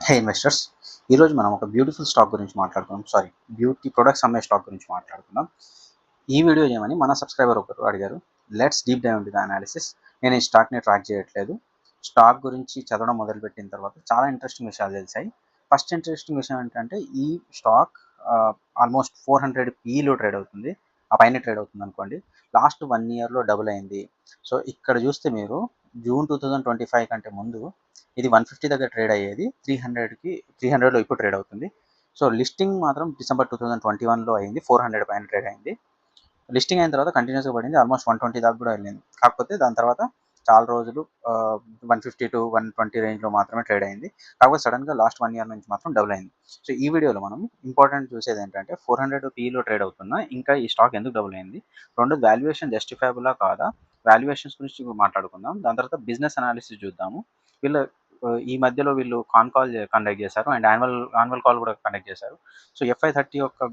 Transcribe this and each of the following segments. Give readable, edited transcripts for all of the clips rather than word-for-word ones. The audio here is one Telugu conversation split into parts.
హే ఇన్వెస్టర్స్, ఈరోజు మనం ఒక బ్యూటిఫుల్ స్టాక్ గురించి మాట్లాడుకుందాం. బ్యూటీ ప్రొడక్ట్స్ అమ్మే స్టాక్ గురించి మాట్లాడుకుందాం. ఈ వీడియో చేయమని మన సబ్స్క్రైబర్ ఒకరు అడిగారు. Let's deep dive into the analysis. నేను ఈ స్టాక్ని ట్రాక్ చేయట్లేదు. స్టాక్ గురించి చదవడం మొదలుపెట్టిన తర్వాత చాలా ఇంట్రెస్టింగ్ విషయాలు తెలిసాయి. ఫస్ట్ ఇంట్రెస్టింగ్ విషయం ఏంటంటే ఈ స్టాక్ ఆల్మోస్ట్ 400 పీలో ట్రేడ్ అవుతుంది. ఆ పైన ట్రేడ్ అవుతుంది అనుకోండి. లాస్ట్ 1 ఇయర్లో డబుల్ అయింది. సో ఇక్కడ చూస్తే మీరు జూన్ 2025 కంటే ముందు ఇది 150 దగ్గర ట్రేడ్ అయ్యేది 300లో ఇప్పుడు ట్రేడ్ అవుతుంది. సో లిస్టింగ్ మాత్రం డిసెంబర్ 2021లో అయింది, 400 పైన ట్రేడ్ అయింది. లిస్టింగ్ అయిన తర్వాత కంటిన్యూస్గా పడింది, ఆల్మోస్ట్ 120 దాకా కూడా వెళ్ళింది. కాకపోతే దాని తర్వాత చాలా రోజులు 150 to 120 రేంజ్లో మాత్రమే ట్రేడ్ అయింది. కాకపోతే సడన్గా లాస్ట్ 1 ఇయర్ నుంచి మాత్రం డబుల్ అయింది. సో ఈ వీడియోలో మనం ఇంపార్టెంట్ చూసేది ఏంటంటే 400 పీలో ట్రేడ్ అవుతున్నా ఇంకా ఈ స్టాక్ ఎందుకు డబుల్ అయింది, రెండు వాల్యుయేషన్ జస్టిఫైబులా కాదా, వాల్యుయేషన్స్ గురించి మాట్లాడుకుందాం. దాని తర్వాత బిజినెస్ అనాలిసిస్ చూద్దాము. ఈ మధ్యలో వీళ్ళు కాల్ కండక్ట్ చేశారు అండ్ యాన్యువల్ కాల్ కూడా కండక్ట్ చేశారు. సో FY30 యొక్క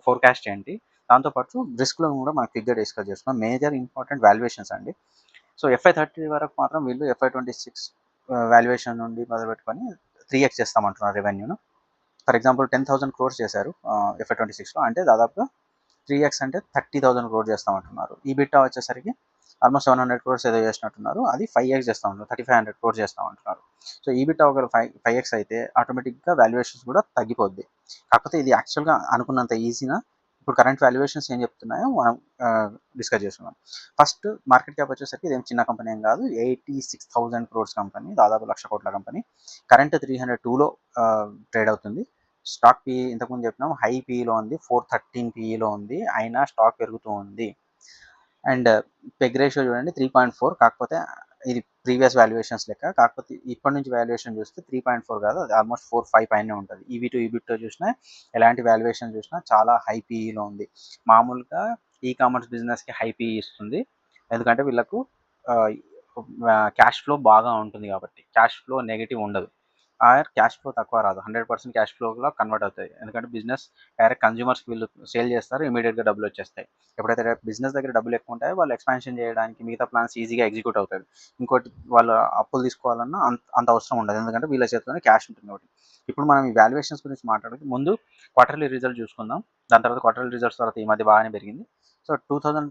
ఫోర్కాస్ట్ ఏంటి, దాంతోపాటు రిస్క్లో కూడా మనం క్విక్గా డిస్కస్ చేస్తున్నాం. మేజర్ ఇంపార్టెంట్ వాల్యుయేషన్స్ అండి. సో FY30 వరకు మాత్రం వీళ్ళు FY26 వాల్యుయేషన్ నుండి మొదలుపెట్టుకొని 3x చేస్తామంటున్నారు రెవెన్యూను. ఫర్ ఎగ్జాంపుల్ 10,000 crores చేశారు FY26లో, అంటే దాదాపుగా 3x అంటే 30,000 crores చేస్తామంటున్నారు. ఈ బిట్టా వచ్చేసరికి ఆల్మోస్ట్ 700 crores ఏదో చేసినట్టున్నారు, అది 5x చేస్తామంటున్నారు, 3,500 crores చేస్తామంటున్నారు. సో ఈ బిట్టా ఒక 5x అయితే ఆటోమేటిక్గా వాల్యుయేషన్స్ కూడా తగ్గిపోద్ది. కాకపోతే ఇది యాక్చువల్గా అనుకున్నంత ఈజీనా, ఇప్పుడు కరెంట్ వాల్యుయేషన్స్ ఏం చెప్తున్నాయో మనం డిస్కస్ చేస్తున్నాం. ఫస్ట్ మార్కెట్ క్యాప్ వచ్చేసరికి ఇదేం చిన్న కంపెనీ ఏం కాదు, 86,000 crores కంపెనీ, దాదాపు 1,00,000 కోట్ల కంపెనీ. కరెంట్ 302లో ట్రేడ్ అవుతుంది. స్టాక్ పీ ఇంతకుముందు చెప్పినాం హై పీలో ఉంది, 413 పీఈలో ఉంది, అయినా స్టాక్ పెరుగుతూ ఉంది. అండ్ పెగ్ రేషియో చూడండి 3.4, కాకపోతే ఇది ప్రీవియస్ వాల్యుయేషన్స్ లెక్క, కాకపోతే ఇప్పటి నుంచి వాల్యుయేషన్ చూస్తే 3.4 కాదు, అది ఆల్మోస్ట్ 4-5 పైనే ఉంటుంది. ఈబితో చూసినా ఎలాంటి వాల్యుయేషన్ చూసినా చాలా హై పీఈలో ఉంది. మామూలుగా ఈ కామర్స్ బిజినెస్కి హై పీఈ ఇస్తుంది, ఎందుకంటే వీళ్ళకు క్యాష్ ఫ్లో బాగా ఉంటుంది కాబట్టి. క్యాష్ ఫ్లో నెగిటివ్ ఉండదు, క్యాష్ ఫ్లో తక్కువ రాదు, 100% క్యాష్ ఫ్లోలో కన్వర్ట్ అవుతాయి. ఎందుకంటే బిజినెస్ డైరెక్ట్ కన్జ్యూమర్స్కి వీళ్ళు సేల్ చేస్తారు, ఇమీడియట్గా డబ్బులు వచ్చేస్తాయి. ఎప్పుడైతే బిజినెస్ దగ్గర డబ్బులు ఎక్కువ ఉంటాయో వాళ్ళు ఎక్స్పాన్షన్ చేయడానికి మిగతా ప్లాన్స్ ఈజీగా ఎగ్జిక్యూట్ అవుతుంది. ఇంకోటి వాళ్ళు అప్పులు తీసుకోవాలన్నా అంత అవసరం ఉండదు, ఎందుకంటే వీళ్ళ చేతిలోనే క్యాష్ ఉంటుంది కాబట్టి. ఇప్పుడు మనం ఈ వాల్యుయేషన్స్ గురించి మాట్లాడితే ముందు క్వార్టర్లీ రిజల్ట్ చూసుకుందాం. దాని తర్వాత క్వార్టర్లీ రిజల్ట్స్ తర్వాత ఈ మధ్య బాగానే పెరిగింది. సో 2,000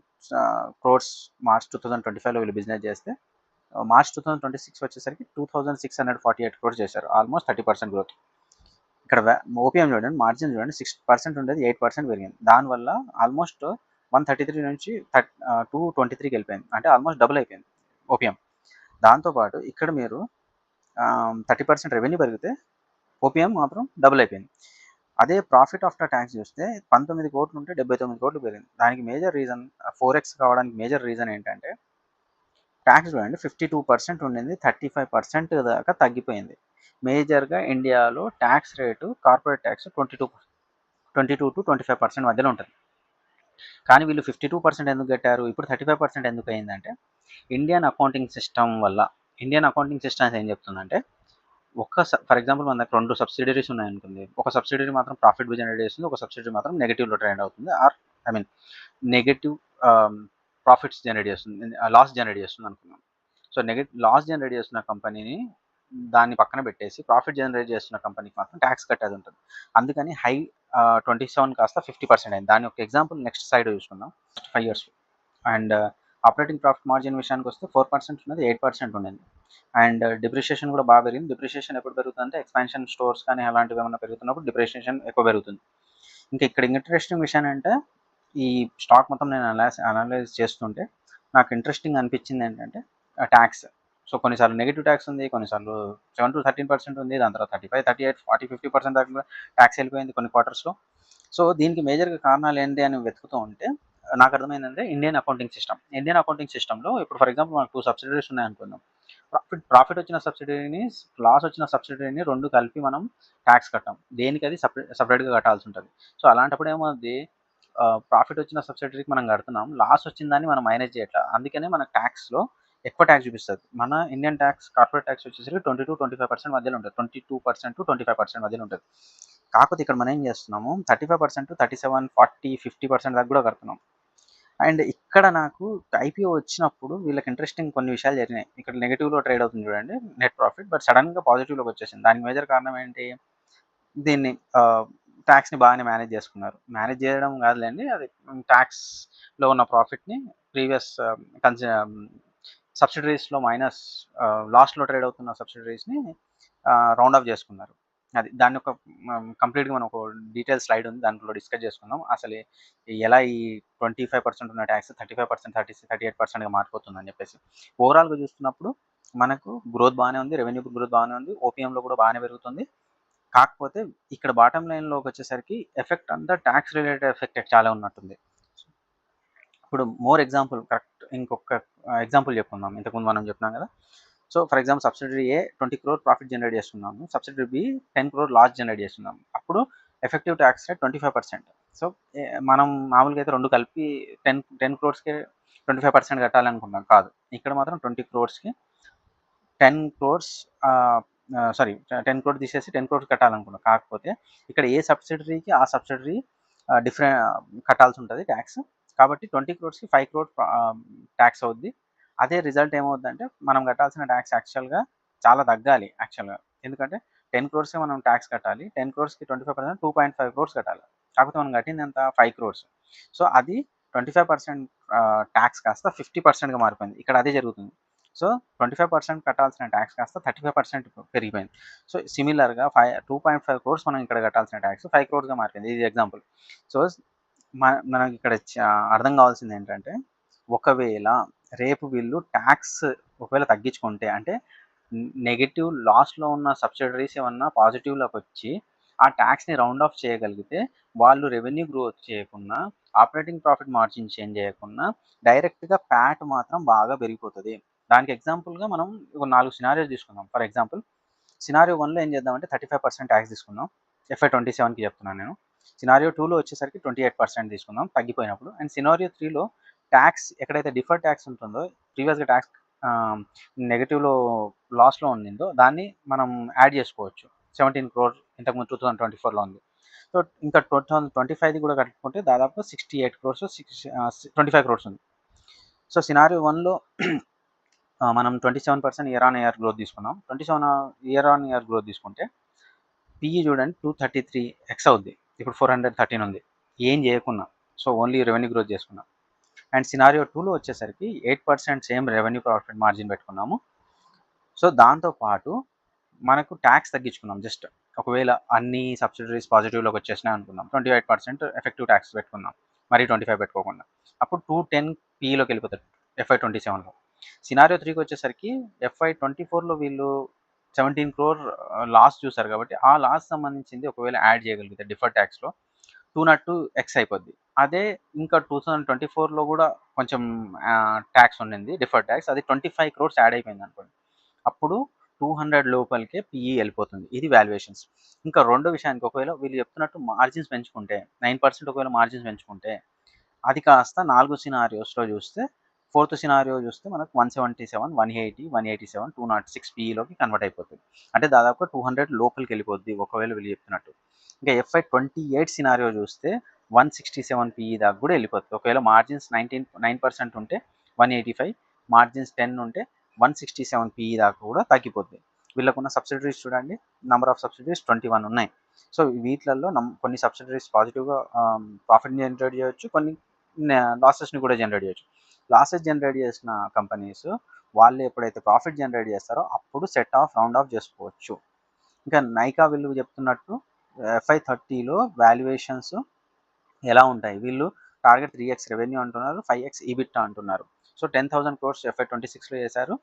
crores మార్చ్ 2025లో వీళ్ళు బిజినెస్ చేస్తే మార్చ్ 2026 వచ్చేసరికి 2,648 crores చేశారు, ఆల్మోస్ట్ 30% గ్రోత్. ఇక్కడ ఓపీఎం చూడండి, మార్జిన్ చూడండి, 6% ఉండేది 8% పెరిగింది. దానివల్ల ఆల్మోస్ట్ 133 నుంచి 223కి వెళ్ళిపోయింది, అంటే ఆల్మోస్ట్ డబుల్ అయిపోయింది ఓపీఎం. దాంతోపాటు ఇక్కడ మీరు 30% రెవెన్యూ పెరిగితే ఓపీఎం మాత్రం డబుల్ అయిపోయింది. అదే ప్రాఫిట్ ఆఫ్టర్ ట్యాక్స్ చూస్తే 19 కోట్లు ఉంటే 79 కోట్లు పెరిగింది. దానికి మేజర్ రీజన్ 4x కావడానికి మేజర్ రీజన్ ఏంటంటే ట్యాక్స్ చూడండి, 52% ఉండింది 35% దాకా తగ్గిపోయింది. మేజర్గా ఇండియాలో tax rate corporate tax 22 to 25% మధ్యలో ఉంటుంది. కానీ వీళ్ళు 52% ఎందుకు కట్టారు, ఇప్పుడు 35% ఎందుకు అయిందంటే ఇండియన్ అకౌంటింగ్ సిస్టమ్ వల్ల. ఇండియన్ అకౌంటింగ్ సిస్టమ్స్ ఏం చెప్తుందంటే, ఫర్ ఎగ్జాంపుల్ మన దగ్గర 2 సబ్సిడరీస్ ఉన్నాయనుకుంది, ఒక సబ్సిడరీ మాత్రం ప్రాఫిట్ జనరేట్ చేస్తుంది, ఒక సబ్సిడరీ మాత్రం నెగిటివ్లో ట్రేడ్ అవుతుంది, నెగిటివ్ ప్రాఫిట్స్ జనరేట్ చేస్తుంది, లాస్ జనరేట్ చేస్తుంది అనుకున్నాం. సో లాస్ జనరేట్ చేస్తున్న కంపెనీని దాన్ని పక్కన పెట్టేసి ప్రాఫిట్ జనరేట్ చేస్తున్న కంపెనీకి మాత్రం ట్యాక్స్ కట్టేది ఉంటుంది. అందుకని 27 కాస్త 50% అయింది. దాని యొక్క ఎగ్జాంపుల్ నెక్స్ట్ సైడ్ చూసుకుందాం, 5 years. And operating profit margin విషయానికి వస్తే 4% ఉన్నది 8% ఉండింది. అండ్ డిప్రిషియేషన్ కూడా బాగా పెరిగింది. డిప్రిషియేషన్ ఎప్పుడు పెరుగుతుందంటే ఎక్స్పాన్షన్ స్టోర్స్ కానీ అలాంటివి ఏమైనా పెరుగుతున్నప్పుడు డిప్రిషియేషన్ ఎక్కువ పెరుగుతుంది. ఇంకా ఇక్కడ ఇంట్రెస్టింగ్ విషయం అంటే, ఈ స్టాక్ మొత్తం నేను అనలైజ్ చేస్తుంటే నాకు ఇంట్రెస్టింగ్ అనిపించింది ఏంటంటే ట్యాక్స్. సో కొన్నిసార్లు నెగిటివ్ ట్యాక్స్ ఉంది, కొన్నిసార్లు 7 to 13% ఉంది, దాని తర్వాత 35, 38, 40, 50% దాకా ట్యాక్స్ వెళ్ళిపోయింది కొన్ని క్వార్టర్స్లో. సో దీనికి మేజర్గా కారణాలు ఏంటి అని వెతుకుతూ ఉంటే నాకు అర్థమైందంటే ఇండియన్ అకౌంటింగ్ సిస్టంలో ఇప్పుడు ఫర్ ఎగ్జాంపుల్ మనకు 2 సబ్సిడరీస్ ఉన్నాయనుకుందాం. ప్రాఫిట్ వచ్చిన సబ్సిడరీని, లాస్ వచ్చిన సబ్సిడరీని రెండు కలిపి మనం ట్యాక్స్ కట్టాం, దేనికి అది సపరేట్గా కట్టాల్సి ఉంటుంది. సో అలాంటప్పుడు ఏమవుతుంది, ప్రాఫిట్ వచ్చిన సబ్సిడరీకి మనం కడుతున్నాం, లాస్ వచ్చిందని మనం మైనస్ చేయట్లా, అందుకనే మన ట్యాక్స్లో ఎక్కువ ట్యాక్స్ చూపిస్తుంది. మన ఇండియన్ ట్యాక్స్ కార్పొరేట్ ట్యాక్స్ వచ్చేసరికి 20-25% మధ్యలో ఉంటుంది, 22% to 25% మధ్యలో ఉంటుంది. కాకపోతే ఇక్కడ మనం ఏం చేస్తున్నాము, 35%, 37, 40, 50% దాకా కూడా కడుతున్నాం. అండ్ ఇక్కడ నాకు ఐపీఓ వచ్చినప్పుడు వీళ్ళకి ఇంట్రెస్టింగ్ కొన్ని విషయాలు జరిగినాయి. ఇక్కడ నెగెటివ్‌లో ట్రేడ్ అవుతుంది చూడండి నెట్ ప్రాఫిట్. బట్ సడెన్‌గా పాజిటివ్‌లోకి వచ్చేసింది. దానికి మేజర్ కారణం ఏంటి? దీన్ని టాక్స్‌ని బాగానే మేనేజ్ చేసుకున్నారు. మేనేజ్ చేయడం కాదులెండి. అది టాక్స్‌లో ఉన్న ప్రాఫిట్‌ని ప్రీవియస్ కన్సి సబ్సిడరీస్‌లో మైనస్ లాస్‌లో ట్రేడ్ అవుతున్న సబ్సిడరీస్‌ని రౌండ్ ఆఫ్ చేసుకున్నారు. అది దాన్ని ఒక కంప్లీట్‌గా మనం ఒక డీటెయిల్ స్లైడ్ ఉంది. దాంట్లో డిస్కస్ చేసుకుందాం. అసలు ఎలా ఈ 25% ఉన్న టాక్స్ 35%, 38%గా మారిపోతుందని చెప్పేసి. ఓవరాల్‌గా చూస్తున్నప్పుడు మనకు గ్రోత్ బానే ఉంది. రెవెన్యూ గ్రోత్ బానే ఉంది. ఓపీఎంలో కూడా బానే పెరుగుతుంది. కాకపోతే ఇక్కడ బాటమ్ లైన్‌లోకి వచ్చేసరికి ఎఫెక్ట్ అంతా టాక్స్ రిలేటెడ్ ఎఫెక్ట్ చాలా ఉన్నట్టుంది. ఇప్పుడు మోర్ ఎగ్జాంపుల్ కరెక్ట్ ఇంకొక ఎగ్జాంపుల్ చెప్పుకుందాం. ఇంతకుముందు మనం చెప్పినాం కదా! So, for example subsidiary A 20 crore profit generate చేస్తున్నాము. Subsidiary B 10 crore loss generate చేస్తున్నాము. అప్పుడు ఎఫెక్టివ్ టాక్స్ రేట్ 25%. సో, మనం మామూలుగా అయితే 2 కలిపి 10 క్రోర్స్‌కే 25% కట్టాలనుకుంటాం. కాదు. ఇక్కడ మాత్రం 20 క్రోర్స్‌కి 10 క్రోర్స్ సారీ 10 క్రోర్ తీసేసి 10 క్రోర్స్ కట్టాలనుకున్నాం. కాకపోతే ఇక్కడ ఏ సబ్సిడరీకి ఆ సబ్సిడరీ కట్టాల్సి ఉంటుంది ట్యాక్స్. కాబట్టి 20 క్రోర్స్‌కి 5 క్రోర్ ట్యాక్స్ అవుద్ది. అదే రిజల్ట్ ఏమవుద్దంటే మనం కట్టాల్సిన ట్యాక్స్ యాక్చువల్‌గా చాలా తగ్గాలి యాక్చువల్‌గా. ఎందుకంటే 10 క్రోర్స్‌కే మనం ట్యాక్స్ కట్టాలి. 10 క్రోర్స్‌కి 25% 2.5 క్రోర్స్ కట్టాలి. కాకపోతే మనం కట్టింది ఎంత 5 క్రోర్స్. సో, అది 25% ట్యాక్స్ కాస్త 50%గా మారిపోయింది. ఇక్కడ అదే జరుగుతుంది. సో, 25% కట్టాల్సిన ట్యాక్స్ కాస్త 35% పెరిగిపోయింది. సో, సిమిలర్‌గా 2.5 క్రోర్స్ మనం ఇక్కడ కట్టాల్సిన ట్యాక్స్ 5 క్రోర్స్‌గా మారిపోయింది. ఇది ఎగ్జాంపుల్. సో, మనకి ఇక్కడ అర్థం కావాల్సింది ఏంటంటే, ఒకవేళ రేపు వీళ్ళు ట్యాక్స్ ఒకవేళ తగ్గించుకుంటే అంటే నెగెటివ్ లాస్‌లో ఉన్న సబ్సిడరీస్ ఏమన్నా పాజిటివ్‌లోకొచ్చి ఆ ట్యాక్స్‌ని రౌండ్ ఆఫ్ చేయగలిగితే వాళ్ళు రెవెన్యూ గ్రోత్ చేయకున్నా, ఆపరేటింగ్ ప్రాఫిట్ మార్జిన్ చేంజ్ చేయకున్నా డైరెక్ట్‌గా ప్యాట్ మాత్రం బాగా పెరిగిపోతది. దానికి ఎగ్జాంపుల్‌గా మనం ఒక 4 సినారియోస్ తీసుకుందాం. ఫర్ ఎగ్జాంపుల్ సినారియో 1లో ఏం చేద్దామంటే 35% ట్యాక్స్ తీసుకుందాం. FY27కి చెప్తున్నాను నేను. సినారియో 2లో వచ్చేసరికి 28% తీసుకుందాం తగ్గిపోయినప్పుడు. అండ్ సినారియో 3లో ట్యాక్స్ ఎక్కడైతే డిఫర్డ్ ట్యాక్స్ ఉంటుందో ప్రీవియస్‌గా ట్యాక్స్ నెగెటివ్‌లో లాస్‌లో ఉండిందో దాన్ని మనం యాడ్ చేసుకోవచ్చు. 17 క్రోర్ ఇంతకుముందు 2024లో ఉంది. సో, ఇంకా 2025ది కూడా కలుపుకుంటే దాదాపు 68 క్రోర్స్ 25 క్రోర్స్ ఉంది. సో, సినారియో 1లో మనం 27% ఇయర్ ఆన్ ఇయర్ గ్రోత్ తీసుకున్నాం. 27 ఇయర్ ఆన్ ఇయర్ గ్రోత్ తీసుకుంటే పీఈ చూడండి 233x అవుద్ది. ఇప్పుడు 413 ఉంది. ఏం చేయకున్నా. సో, ఓన్లీ రెవెన్యూ గ్రోత్ చేసుకున్నా. అండ్ సినారియో 2లో వచ్చేసరికి 8% సేమ్ రెవెన్యూ ప్రాఫిట్ మార్జిన్ పెట్టుకున్నాము. సో, దాంతో పాటు మనకు ట్యాక్స్ తగ్గించుకున్నాం జస్ట్. ఒకవేళ అన్ని సబ్సిడరీస్ పాజిటివ్‌లోకి వచ్చేసినాయి అనుకుందాం. 28% ఎఫెక్టివ్ ట్యాక్స్ పెట్టుకుందాం. మరీ 25 పెట్టుకోకుండా. అప్పుడు 210 పీఈలోకి వెళ్ళిపోతది. FY27లో. సినారియో 3కి వచ్చేసరికి FY24లో వీళ్ళు 17 క్రోర్ లాస్ చూసారు కాబట్టి, ఆ లాస్ సంబంధించింది ఒకవేళ యాడ్ చేయగలిగితే డిఫర్డ్ ట్యాక్స్‌లో 202x అయిపోద్ది. అదే ఇంకా 2024లో కూడా కొంచెం ట్యాక్స్ ఉండింది డిఫర్డ్ ట్యాక్స్. అది 25 క్రోర్స్ యాడ్ అయిపోయిందనుకోండి. అప్పుడు 200 లోపలికే పీఈ వెళ్ళిపోతుంది. ఇది వాల్యుయేషన్స్. ఇంకా రెండో విషయానికి ఒకవేళ వీళ్ళు చెప్తున్నట్టు మార్జిన్స్ పెంచుకుంటే 9% ఒకవేళ మార్జిన్స్ పెంచుకుంటే అది కాస్త 4 సినారియోస్‌లో చూస్తే ఫోర్త్ సినారియో చూస్తే మనకు 177, 180, 187, 206 పీఈలోకి కన్వర్ట్ అయిపోతది. అంటే దాదాపుగా 200 లోపలికెళ్ళిపోద్ది ఒకవేళ వీళ్ళు చెప్తున్నట్టు. ఇంకా FY28 సినారియో చూస్తే 167 పీఈ దాకా కూడా వెళ్ళిపోతది. ఒకవేళ మార్జిన్స్ 9% ఉంటే 185, మార్జిన్స్ 10 ఉంటే 167 పీఈ దాకా కూడా తగ్గిపోద్ది. వీళ్ళకున్న సబ్సిడరీస్ చూడండి. నంబర్ ఆఫ్ సబ్సిడరీస్ 21 ఉన్నాయి. సో, వీటిలలో కొన్ని సబ్సిడరీస్ పాజిటివ్‌గా ప్రాఫిట్‌ని జనరేట్ చేయొచ్చు. కొన్ని లాసెస్‌ని కూడా జనరేట్ చేయొచ్చు. లాసెస్ జనరేట్ చేసిన కంపెనీస్ వాళ్ళు ఎప్పుడైతే ప్రాఫిట్ జనరేట్ చేస్తారో అప్పుడు సెట్ ఆఫ్, రౌండ్ ఆఫ్ చేసుకోవచ్చు. ఇంకా నైకా వీళ్ళు చెప్తున్నట్టు FY30లో వాల్యుయేషన్స్ ఎలా ఉంటాయి? వీళ్ళు టార్గెట్ 3x రెవెన్యూ అంటున్నారు. 5x ఈబిట్టా అంటున్నారు. సో, 10,000 క్రోర్స్ FY26లో చేశారు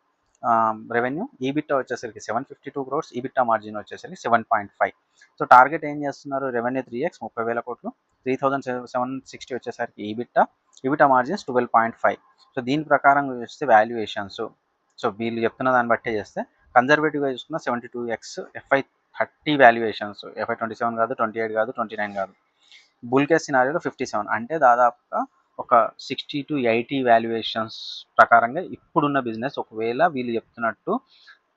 రెవెన్యూ. ఈబిట్టా వచ్చేసరికి 752 క్రోర్స్. ఈబిట్టా మార్జిన్ వచ్చేసరికి 7.5. సో, టార్గెట్ ఏం చేస్తున్నారు? రెవెన్యూ 3x 30,000 కోట్లు. 3,760 వచ్చేసరికి ఈబిట్టా. ఈబిట్టా మార్జిన్స్ 12.5. సో, దీని ప్రకారం చూస్తే వాల్యుయేషన్స్ సో, వీళ్ళు చెప్తున్న దాన్ని బట్టే చేస్తే కన్జర్వేటివ్‌గా చూసుకున్న 72x FY30 వాల్యుయేషన్స్. FY27 కాదు, 28 కాదు, 29 కాదు. బుల్ కేస్ సినారియోలో 57 అంటే దాదాపుగా ఒక 60-80 వాల్యుయేషన్స్ ప్రకారంగా ఇప్పుడున్న బిజినెస్ ఒకవేళ వీళ్ళు చెప్తున్నట్టు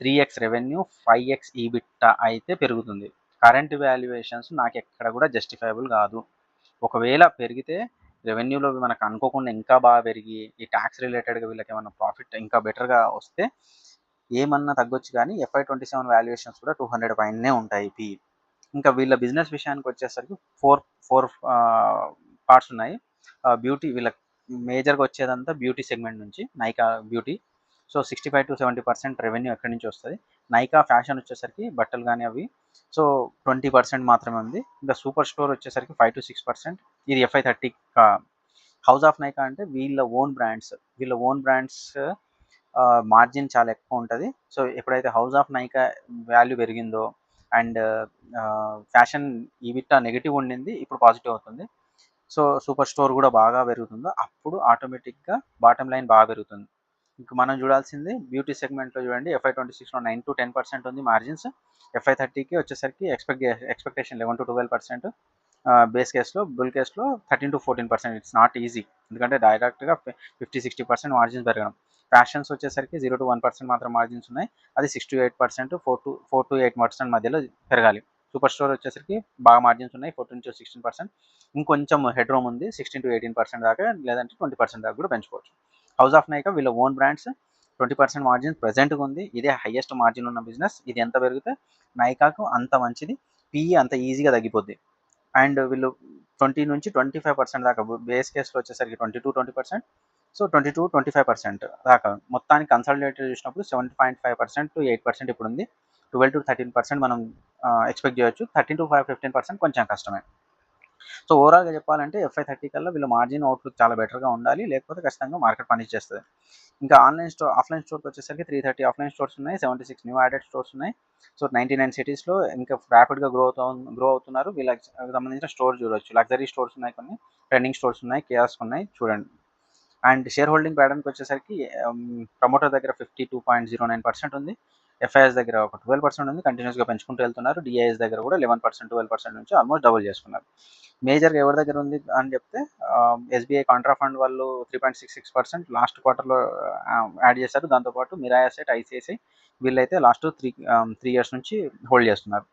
3x రెవెన్యూ 5x ఈబిట్టా అయితే పెరుగుతుంది. కరెంట్ వాల్యుయేషన్స్ నాకెక్కడ కూడా జస్టిఫైబుల్ కాదు. ఒకవేళ పెరిగితే రెవెన్యూలో మనకు అనుకోకుండా ఇంకా బాగా పెరిగి ఈ ట్యాక్స్ రిలేటెడ్గా వీళ్ళకి ఏమైనా ప్రాఫిట్ ఇంకా బెటర్గా వస్తే ఏమన్నా తగ్గొచ్చు, కానీ FY 2027 వాల్యుయేషన్స్ కూడా 200 పైనే ఉంటాయి పిఈ. ఇంకా వీళ్ళ బిజినెస్ విషయానికి వచ్చేసరికి ఫోర్ ఫోర్ పార్ట్స్ ఉన్నాయి. బ్యూటీ వీళ్ళ మేజర్గా వచ్చేదంతా బ్యూటీ సెగ్మెంట్ నుంచి, నైకా బ్యూటీ. సో 65-70% రెవెన్యూ ఎక్కడి నుంచి వస్తుంది. నైకా ఫ్యాషన్ వచ్చేసరికి బట్టలు కానీ అవి, సో 20% మాత్రమే ఉంది. ఇంకా సూపర్ స్టోర్ వచ్చేసరికి 5-6%. ఇది FY 30. హౌస్ ఆఫ్ నైకా అంటే వీళ్ళ ఓన్ బ్రాండ్స్ మార్జిన్ చాలా ఎక్కువ ఉంటుంది. సో ఎప్పుడైతే హౌస్ ఆఫ్ నైకా వాల్యూ పెరిగిందో అండ్ ఫ్యాషన్ ఈబిట్టా నెగిటివ్ ఉండింది, ఇప్పుడు పాజిటివ్ అవుతుంది. సో సూపర్ స్టోర్ కూడా బాగా పెరుగుతుందో అప్పుడు ఆటోమేటిక్గా బాటమ్ లైన్ బాగా పెరుగుతుంది. ఇంకా మనం చూడాల్సింది బ్యూటీ సెగ్మెంట్లో చూడండి, FY 26లో 9-10% ఉంది మార్జిన్స్. FY 30కి వచ్చేసరికి ఎక్స్పెక్టేషన్ 11-12%. బేస్ కేసులో, బుల్ కేసులో 13-14%. ఇట్స్ నాట్ ఈజీ, ఎందుకంటే డైరెక్ట్గా 50-60% మార్జిన్స్ పెరగడం. ఫ్యాషన్స్ వచ్చేసరికి 0-1% మాత్రం మార్జిన్స్ ఉన్నాయి, అది 6-8%, 4-8% మధ్యలో పెరగాలి. సూపర్ స్టోర్ వచ్చేసరికి బాగా మార్జిన్స్ ఉన్నాయి, 14-16%. ఇంకొంచెం హెడ్ రూమ్ ఉంది, 16-18% దాకా, లేదంటే 20% దాకా కూడా పెంచుకోవచ్చు. హౌస్ ఆఫ్ నైకా వీళ్ళ ఓన్ బ్రాండ్స్ 20% మార్జిన్ ప్రెజెంట్గా ఉంది. ఇదే హైయెస్ట్ మార్జిన్ ఉన్న బిజినెస్. ఇది ఎంత పెరిగితే నైకాకు అంత మంచిది, పిఈ అంత ఈజీగా తగ్గిపోద్ది. అండ్ వీళ్ళు 20-25% దాకా, బేస్ కేసులో వచ్చేసరికి 20-20%, సో 22-25% దాకా. మొత్తానికి కన్సల్టేటెడ్ చూసినప్పుడు 7.5%-8% ఇప్పుడు ఉంది. 12-13% మనం ఎక్స్పెక్ట్ చేయొచ్చు. 13-15% కొంచెం కష్టమే. సో ఓవరాల్గా చెప్పాలంటే FY 30 కల్లా వీళ్ళ మార్జిన్ అవుట్లుక్ చాలా బెటర్గా ఉండాలి, లేకపోతే ఖచ్చితంగా మార్కెట్ పనిష్ చేస్తుంది. ఇంకా ఆఫ్లైన్ స్టోర్కి వచ్చేసరికి 330 ఆఫ్లైన్ స్టోర్స్ ఉన్నాయి, 76 న్యూ యాడెడ్ స్టోర్స్ ఉన్నాయి. సో 99 సిటీస్లో ఇంకా ర్యాపిడ్గా గ్రో అవుతున్నారు. వీళ్ళకి సంబంధించిన స్టోర్ చూడొచ్చు. లగ్జరీ స్టోర్స్ ఉన్నాయి, కొన్ని ట్రెండింగ్ స్టోర్స్ ఉన్నాయి, కియాస్క్ ఉన్నాయి, చూడండి. అండ్ షేర్ హోల్డింగ్ ప్యాటర్న్కి వచ్చేసరికి ప్రమోటర్ దగ్గర 52.09% ఉంది, FIS దగ్గర ఒక 12% ఉంది, కంటిన్యూస్గా పెంచుకుంటూ వెళ్తున్నారు. DIS దగ్గర కూడా 11%, 12% నుంచి ఆల్మోస్ట్ డబుల్ చేసుకున్నారు. మేజర్గా ఎవరి దగ్గర ఉంది అని చెప్తే SBI కాంట్రా ఫండ్ వాళ్ళు 3.66% లాస్ట్ క్వార్టర్లో యాడ్ చేశారు. దాంతోపాటు మిరాయ్ అసెట్, ICICI వీళ్ళైతే లాస్ట్ 3 ఇయర్స్ నుంచి హోల్డ్ చేస్తున్నారు.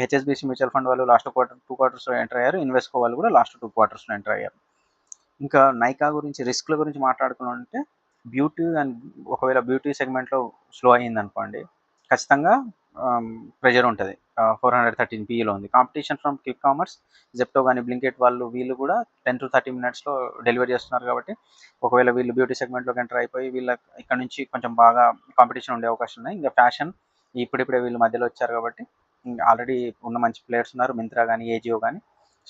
HSBC మ్యూచువల్ ఫండ్ వాళ్ళు లాస్ట్ 2 క్వార్టర్స్లో ఎంటర్ అయ్యారు. ఇన్వెస్కో వాళ్ళు కూడా లాస్ట్ 2 క్వార్టర్స్లో ఎంటర్ అయ్యారు. ఇంకా నైకా గురించి రిస్క్ల గురించి మాట్లాడుకున్నామంటే, ఒకవేళ బ్యూటీ సెగ్మెంట్లో స్లో అయ్యింది అనుకోండి, ఖచ్చితంగా ప్రెజర్ ఉంటుంది. 413 PEలో ఉంది. Competition from quick commerce, Zepto కానీ బ్లింకెట్ వీళ్ళు కూడా 10-30 మినిట్స్లో డెలివరీ చేస్తున్నారు. కాబట్టి ఒకవేళ వీళ్ళు బ్యూటీ సెగ్మెంట్లోకి ఎంటర్ అయిపోయి వీళ్ళ ఇక్కడ నుంచి కొంచెం బాగా కాంపిటీషన్ ఉండే అవకాశం ఉన్నాయి. ఇంకా ఫ్యాషన్ ఇప్పుడిప్పుడే వీళ్ళు మధ్యలో వచ్చారు కాబట్టి ఆల్రెడీ ఉన్న మంచి ప్లేయర్స్ ఉన్నారు, మింత్రా కానీ, ఏజియో కానీ.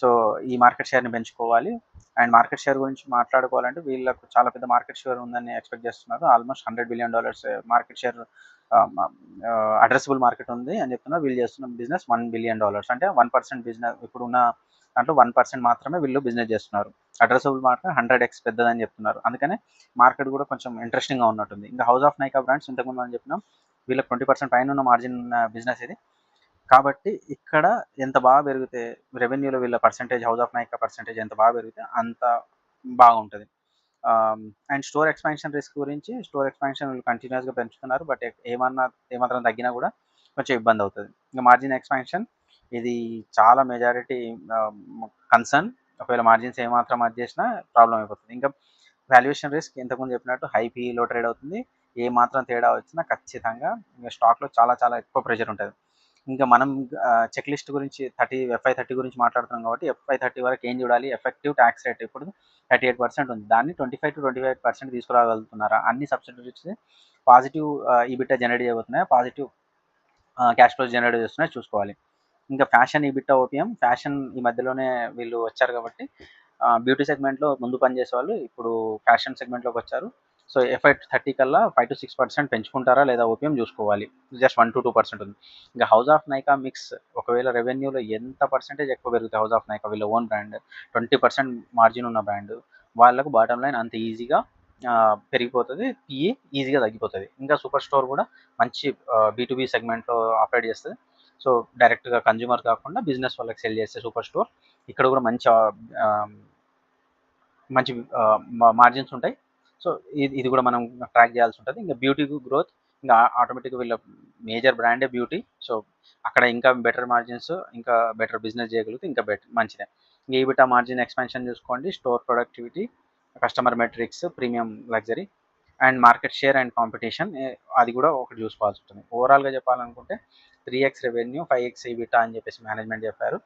సో ఈ మార్కెట్ షేర్ని పెంచుకోవాలి. అండ్ మార్కెట్ షేర్ గురించి మాట్లాడుకోవాలంటే వీళ్ళకు చాలా పెద్ద మార్కెట్ షేర్ ఉందని ఎక్స్పెక్ట్ చేస్తున్నారు. Almost $100 billion market share, addressable market ఉంది అని చెప్తున్నారు. వీళ్ళు చేస్తున్న బిజినెస్ $1 బిలియన్, అంటే 1% బిజినెస్. ఇప్పుడున్న దాంట్లో 1% మాత్రమే వీళ్ళు బిజినెస్ చేస్తున్నారు. అడ్రసబుల్ మార్కెట్ 100x పెద్దదని చెప్తున్నారు. అందుకనే మార్కెట్ కూడా కొంచెం ఇంట్రెస్టింగ్గా ఉన్నట్టుంది. ఇంకా హౌస్ ఆఫ్ నైకా బ్రాండ్స్ ఇంతకుముందు అని చెప్పినాం, వీళ్ళకి 20% పైన ఉన్న మార్జిన్ ఉన్న బిజినెస్ ఇది. కాబట్టి ఇక్కడ ఎంత బాగా పెరిగితే రెవెన్యూలో వీళ్ళ percentage, house of Nykaa percentage ఎంత బాగా పెరిగితే అంత బాగుంటుంది. అండ్ స్టోర్ ఎక్స్పాన్షన్ రిస్క్ గురించి, స్టోర్ ఎక్స్పాన్షన్ వీళ్ళు కంటిన్యూస్గా పెంచుతున్నారు. బట్ ఏమాత్రం తగ్గినా కూడా కొంచెం ఇబ్బంది అవుతుంది. ఇంకా మార్జిన్ ఎక్స్పాన్షన్ ఇది చాలా మెజారిటీ కన్సర్న్. ఒకవేళ మార్జిన్స్ ఏమాత్రం అది చేసినా ప్రాబ్లం అయిపోతుంది. ఇంకా వాల్యుయేషన్ రిస్క్ ఇంతకుముందు చెప్పినట్టు హై పీఈలో ట్రేడ్ అవుతుంది. ఏ మాత్రం తేడా వచ్చినా ఖచ్చితంగా ఇంకా స్టాక్లో చాలా చాలా ఎక్కువ ప్రెషర్ ఉంటుంది. ఇంకా మనం చెక్ లిస్ట్ గురించి FY 30 గురించి మాట్లాడుతున్నాం కాబట్టి FY 30 వరకు ఏం చూడాలి? ఎఫెక్టివ్ ట్యాక్స్ రేట్ ఇప్పుడు 38% ఉంది. దాన్ని 25-25% తీసుకురాగలుగుతున్నారా? అన్ని సబ్సిడరీస్ పాజిటివ్ ఈబిట్టా జనరేట్ చేయబోతున్నాయి, పాజిటివ్ క్యాష్ ఫ్లోస్ జనరేట్ చేస్తున్నాయి, చూసుకోవాలి. ఇంకా ఫ్యాషన్ ఈబిట్టా ఓపీఎం, ఫ్యాషన్ ఈ మధ్యలోనే వీళ్ళు వచ్చారు కాబట్టి బ్యూటీ సెగ్మెంట్లో ముందు పనిచేసే వాళ్ళు ఇప్పుడు ఫ్యాషన్ సెగ్మెంట్లోకి వచ్చారు. సో FY 30 కల్లా 5-6% పెంచుకుంటారా లేదా ఓపీఎం చూసుకోవాలి. జస్ట్ 1-2% ఉంది. ఇంకా హౌస్ ఆఫ్ నైకా మిక్స్, ఒకవేళ రెవెన్యూలో ఎంత పర్సెంటేజ్ ఎక్కువ పెరుగుతాయి హౌస్ ఆఫ్ నైకా, వీళ్ళ ఓన్ బ్రాండ్ 20% మార్జిన్ ఉన్న బ్రాండ్, వాళ్ళకు బాటమ్ లైన్ అంత ఈజీగా పెరిగిపోతుంది, పిఈ ఈజీగా తగ్గిపోతుంది. ఇంకా సూపర్ స్టోర్ కూడా మంచి B2B సెగ్మెంట్లో ఆపరేట్ చేస్తుంది. సో డైరెక్ట్గా కన్జ్యూమర్ కాకుండా బిజినెస్ వాళ్ళకి సెల్ చేస్తే సూపర్ స్టోర్ ఇక్కడ కూడా మంచి మార్జిన్స్ ఉంటాయి. సో ఇది కూడా మనం ట్రాక్ చేయాల్సి ఉంటుంది. ఇంకా బ్యూటీ గ్రోత్, ఇంకా ఆటోమేటిక్గా వీళ్ళ మేజర్ బ్రాండే బ్యూటీ. సో అక్కడ ఇంకా బెటర్ మార్జిన్స్, ఇంకా బెటర్ బిజినెస్ చేయగలిగితే ఇంకా మంచిదే. ఈబిటా మార్జిన్ ఎక్స్పాన్షన్ చూసుకోండి, store productivity, customer metrics, premium luxury and market share and competition, అది కూడా ఒకటి చూసుకోవాల్సి ఉంటుంది. ఓవరాల్గా చెప్పాలనుకుంటే 3x రెవెన్యూ 5x ఈబిటా అని చెప్పేసి మేనేజ్మెంట్ చెప్పారు.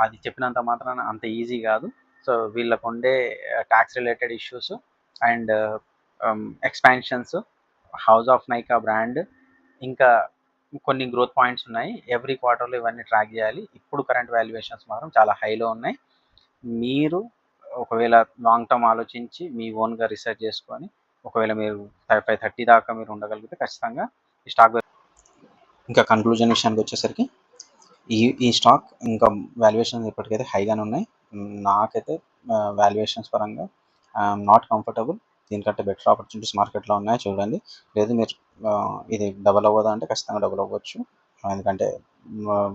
అది చెప్పినంత మాత్రాన అంత ఈజీ కాదు. సో వీళ్ళకు ఉండే tax related issues and expansions, house of Nykaa brand, ఇంకా కొన్ని గ్రోత్ పాయింట్స్ ఉన్నాయి. ఎవ్రీ క్వార్టర్లో ఇవన్నీ ట్రాక్ చేయాలి. ఇప్పుడు కరెంట్ వాల్యుయేషన్స్ మాత్రం చాలా హైలో ఉన్నాయి. మీరు ఒకవేళ లాంగ్ టర్మ్ ఆలోచించి మీ ఓన్గా రీసెర్చ్ చేసుకొని ఒకవేళ మీరు 530 దాకా మీరు ఉండగలిగితే ఖచ్చితంగా ఈ స్టాక్. ఇంకా కన్క్లూజన్ విషయానికి వచ్చేసరికి ఈ స్టాక్ ఇంకా వాల్యుయేషన్స్ ఇప్పటికైతే హైగానే ఉన్నాయి. నాకైతే వాల్యుయేషన్స్ పరంగా నాట్ కంఫర్టబుల్. దీనికంటే బెటర్ ఆపర్చునిటీస్ మార్కెట్లో ఉన్నాయి, చూడండి. లేదు మీరు ఇది డబల్ అవ్వదా అంటే ఖచ్చితంగా డబల్ అవ్వచ్చు, ఎందుకంటే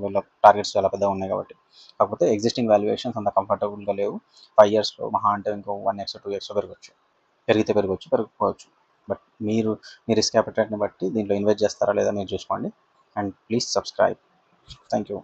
వీళ్ళ టార్గెట్స్ చాలా పెద్దగా ఉన్నాయి కాబట్టి. కాకపోతే ఎగ్జిస్టింగ్ వాల్యుయేషన్స్ అంత కంఫర్టబుల్గా లేవు. 5 yearsలో మహా అంటే ఇంకో 1x 2x పెరగచ్చు, పెరగచ్చు, పెరగకపోవచ్చు. బట్ మీరు మీ రిస్క్ అపెటైట్ని బట్టి దీంట్లో ఇన్వెస్ట్ చేస్తారా లేదా మీరు చూసుకోండి. And please subscribe. Thank you.